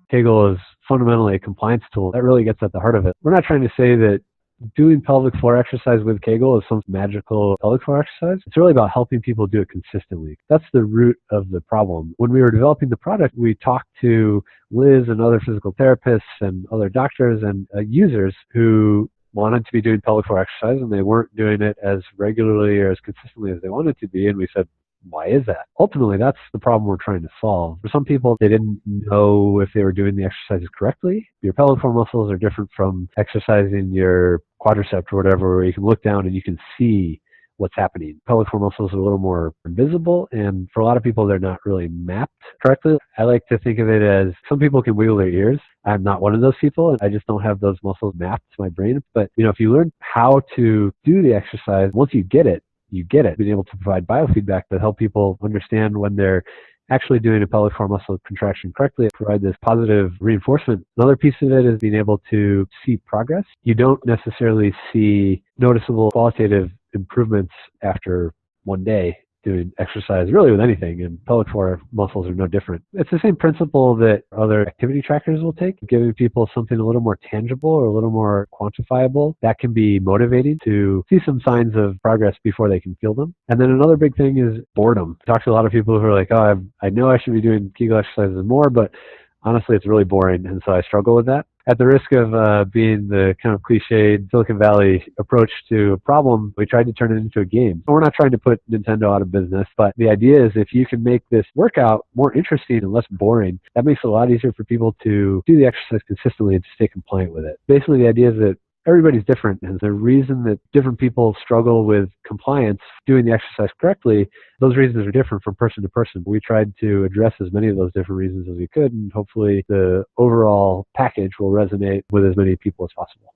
Kegel is fundamentally a compliance tool. That really gets at the heart of it. We're not trying to say that doing pelvic floor exercise with Kegel is some magical pelvic floor exercise. It's really about helping people do it consistently. That's the root of the problem. When we were developing the product, we talked to Liz and other physical therapists and other doctors and users who wanted to be doing pelvic floor exercise, and they weren't doing it as regularly or as consistently as they wanted to be. And we said, why is that? Ultimately, that's the problem we're trying to solve. For some people, they didn't know if they were doing the exercises correctly. Your pelvic floor muscles are different from exercising your quadricep or whatever, where you can look down and you can see what's happening. Pelvic floor muscles are a little more invisible, and for a lot of people, they're not really mapped correctly. I like to think of it as some people can wiggle their ears. I'm not one of those people, and I just don't have those muscles mapped to my brain. But if you learn how to do the exercise, once you get it, being able to provide biofeedback that help people understand when they're actually doing a pelvic floor muscle contraction correctly, provide this positive reinforcement. Another piece of it is being able to see progress. You don't necessarily see noticeable qualitative improvements after one day doing exercise, really with anything, and pelvic floor muscles are no different. It's the same principle that other activity trackers will take, giving people something a little more tangible or a little more quantifiable. That can be motivating to see some signs of progress before they can feel them. And then another big thing is boredom. I talk to a lot of people who are like, oh, I know I should be doing Kegel exercises more, but honestly, it's really boring, and so I struggle with that. At the risk of being the kind of cliched Silicon Valley approach to a problem, we tried to turn it into a game. We're not trying to put Nintendo out of business, but the idea is if you can make this workout more interesting and less boring, that makes it a lot easier for people to do the exercise consistently and to stay compliant with it. Basically, the idea is that everybody's different, and the reason that different people struggle with compliance, doing the exercise correctly, those reasons are different from person to person. We tried to address as many of those different reasons as we could, and hopefully the overall package will resonate with as many people as possible.